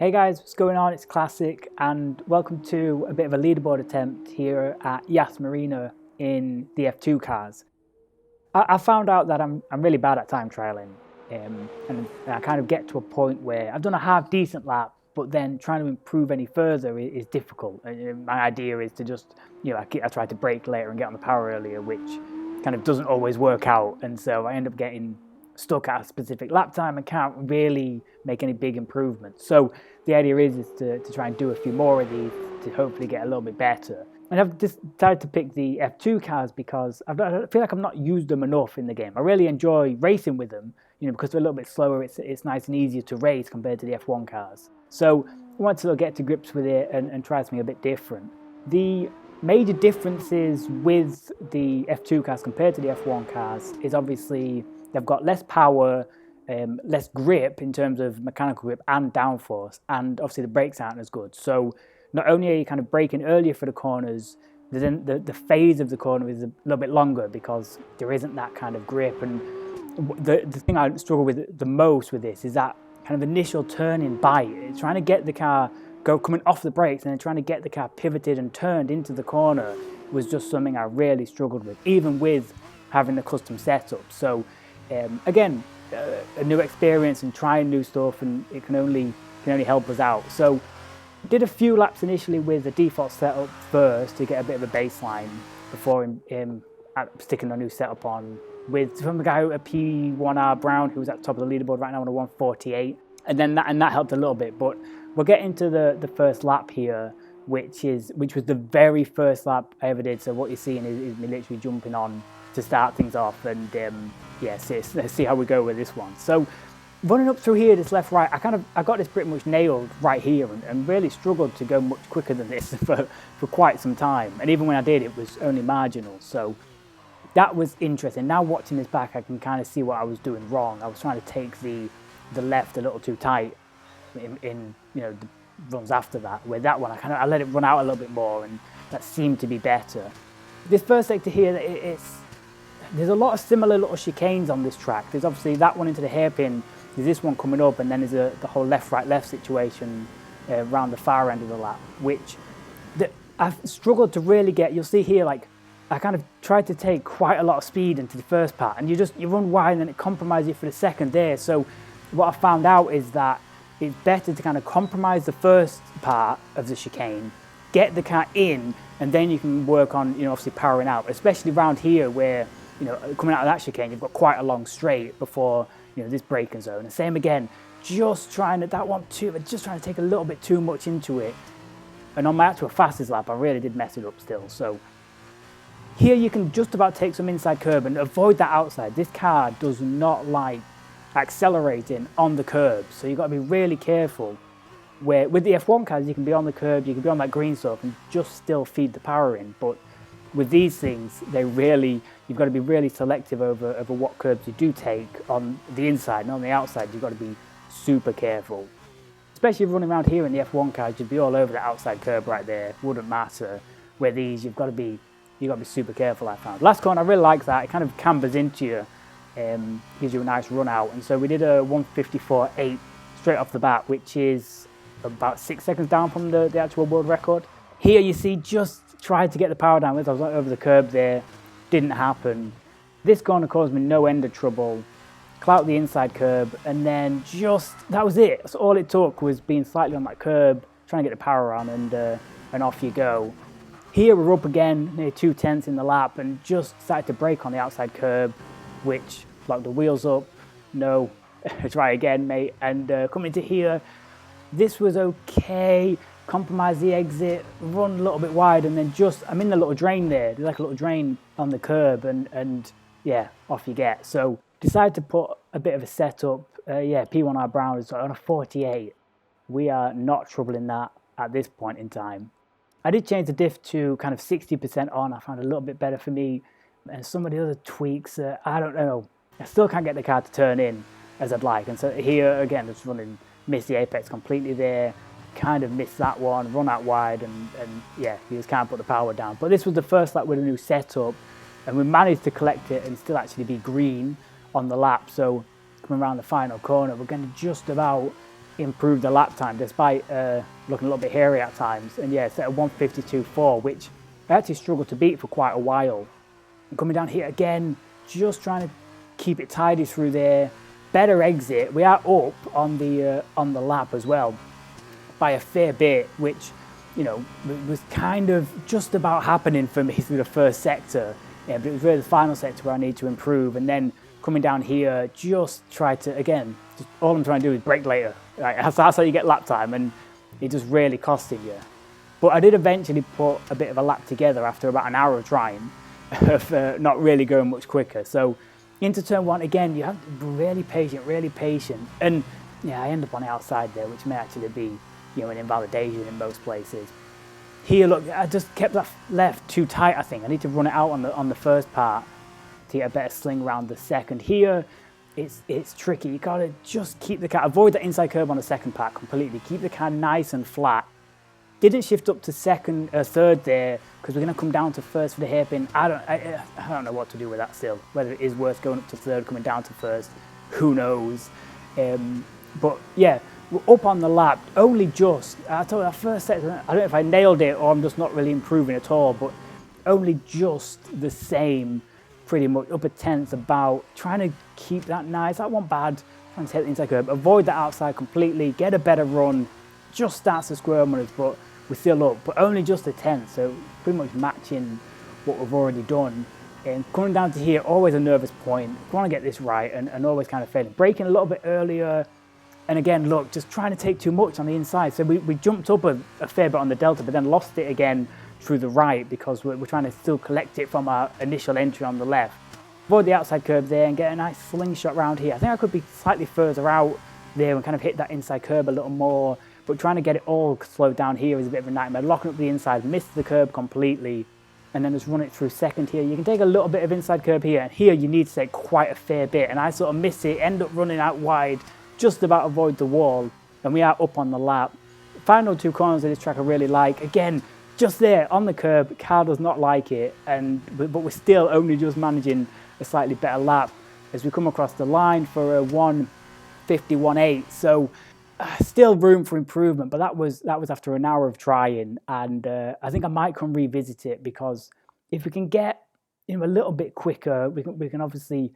Hey guys, what's going on? It's Classic and welcome to a bit of a leaderboard attempt here at Yas Marina in the F2 cars. I found out that I'm really bad at time trialing, and I kind of get to a point where I've done a half decent lap, but then trying to improve any further is difficult. My idea is to just, I try to brake later and get on the power earlier, which kind of doesn't always work out, and so I end up getting stuck at a specific lap time and can't really make any big improvements. So the idea is to try and do a few more of these to hopefully get a little bit better. And I've decided to pick the F2 cars because I feel like I've not used them enough in the game. I really enjoy racing with them, because they're a little bit slower. It's nice and easier to race compared to the F1 cars. So I want to get to grips with it and try something a bit different. The major differences with the F2 cars compared to the F1 cars is obviously they've got less power, less grip in terms of mechanical grip and downforce, and obviously the brakes aren't as good. So not only are you kind of braking earlier for the corners, then the phase of the corner is a little bit longer because there isn't that kind of grip. And the thing I struggle with the most with this is that kind of initial turning bite. It's trying to get the car coming off the brakes and then trying to get the car pivoted and turned into the corner was just something I really struggled with, even with having the custom setup. So again, a new experience and trying new stuff, and it can only help us out. So did a few laps initially with the default setup first to get a bit of a baseline before sticking a new setup on from the guy at P1R Brown, who's at the top of the leaderboard right now on a 148, and that helped a little bit. But we'll get into the first lap here, which was the very first lap I ever did. So what you're seeing is me literally jumping on to start things off, and let's see how we go with this one. So running up through here, this left right, I got this pretty much nailed right here, and really struggled to go much quicker than this for quite some time. And even when I did, it was only marginal. So that was interesting. Now watching this back, I can kind of see what I was doing wrong. I was trying to take the left a little too tight in the runs after that. Where that one, I let it run out a little bit more, and that seemed to be better. This first sector here, there's a lot of similar little chicanes on this track. There's obviously that one into the hairpin, there's this one coming up, and then there's the whole left-right-left situation around the far end of the lap, which I've struggled to really get. You'll see here, like, I kind of tried to take quite a lot of speed into the first part, and you run wide, and then it compromises you for the second there. So what I found out is that it's better to kind of compromise the first part of the chicane, get the car in, and then you can work on, obviously powering out, especially around here where, coming out of that chicane, you've got quite a long straight before, this braking zone. And same again, just trying to take a little bit too much into it. And on my actual fastest lap, I really did mess it up still. So here you can just about take some inside curb and avoid that outside. This car does not like accelerating on the curb, so you've got to be really careful. Where with the F1 cars, you can be on the curb, you can be on that green stuff and just still feed the power in. But with these things, you've got to be really selective over what curbs you do take on the inside, and on the outside, you've got to be super careful. Especially running around here in the F1 cars, you'd be all over the outside curb right there. Wouldn't matter. Where these, you've got to be super careful. I found last corner, I really like that. It kind of cambers into you, gives you a nice run out. And so we did a 154.8 straight off the bat, which is about 6 seconds down from the actual world record. Here you see, just tried to get the power down with. I was over the curb there, didn't happen. This corner caused me no end of trouble. Clout the inside curb, and then that was it. So all it took was being slightly on that curb, trying to get the power on, and off you go. Here we're up again, near 2/10 in the lap, and just started to brake on the outside curb, which locked the wheels up. No, try again, mate. And coming to here, this was okay. Compromise the exit, run a little bit wide, and then I'm in the little drain there. There's like a little drain on the curb, and yeah, off you get. So decided to put a bit of a setup. P1R Brown is on a 48. We are not troubling that at this point in time. I did change the diff to kind of 60% on. I found it a little bit better for me, and some of the other tweaks, I don't know. I still can't get the car to turn in as I'd like, and so here again, just missed the apex completely there. Kind of missed that one, run out wide, and yeah, you just can't put the power down. But this was the first lap with a new setup, and we managed to collect it and still actually be green on the lap. So coming around the final corner, we're going to just about improve the lap time despite looking a little bit hairy at times. And yeah, set a 1:52.4, which I actually struggled to beat for quite a while. And coming down here again, just trying to keep it tidy through there. Better exit. We are up on the lap as well by a fair bit, which, you know, was kind of just about happening for me through the first sector. Yeah, but it was really the final sector where I need to improve. And then coming down here, just try to, again, just all I'm trying to do is brake later. Right? That's how you get lap time, and it just really costing you. But I did eventually put a bit of a lap together after about an hour of trying, of not really going much quicker. So into turn one, again, you have to be really patient. And yeah, I end up on the outside there, which may actually be, you know, an invalidation in most places. Here, look, I just kept that left too tight, I think. I need to run it out on the first part to get a better sling around the second. Here, it's tricky. You gotta just keep the car, avoid that inside curb on the second part completely. Keep the car nice and flat. Didn't shift up to third there because we're gonna come down to first for the hairpin. I don't know what to do with that still. Whether it is worth going up to third, coming down to first, who knows? But yeah, we're up on the lap. Only just. I thought that first set. I don't know if I nailed it or I'm just not really improving at all. But only just the same. Pretty much up a tenth about, trying to keep that nice. That wasn't bad. Trying to hit the inside curb, avoid that outside completely, get a better run. Just starts to square on us, but we're still up. But only just a tenth, so pretty much matching what we've already done. And coming down to here, always a nervous point. Want to get this right, and always kind of failing. Braking a little bit earlier, and again, look, just trying to take too much on the inside. So we jumped up a fair bit on the delta, but then lost it again through the right because we're trying to still collect it from our initial entry on the left. Avoid the outside curb there and get a nice slingshot round here. I think I could be slightly further out there and kind of hit that inside curb a little more, but trying to get it all slowed down here is a bit of a nightmare. Locking up the inside, missed the curb completely, and then just run it through second here. You can take a little bit of inside curb here, and here you need to take quite a fair bit, and I sort of miss it, end up running out wide, just about avoid the wall, and we are up on the lap. Final two corners of this track I really like. Again, just there on the curb, car does not like it, but we're still only just managing a slightly better lap as we come across the line for a 1:51.8. So still room for improvement, but that was after an hour of trying, and I think I might come revisit it because if we can get, you know, a little bit quicker, we can obviously,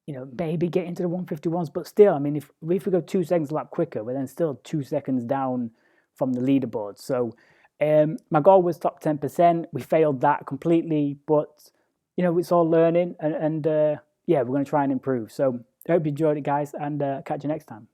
you know, maybe get into the 151s, but still, I mean, if we go 2 seconds a lap quicker, we're then still 2 seconds down from the leaderboard. So my goal was top 10%. We failed that completely, but, you know, it's all learning, and yeah, we're going to try and improve. So I hope you enjoyed it, guys, and catch you next time.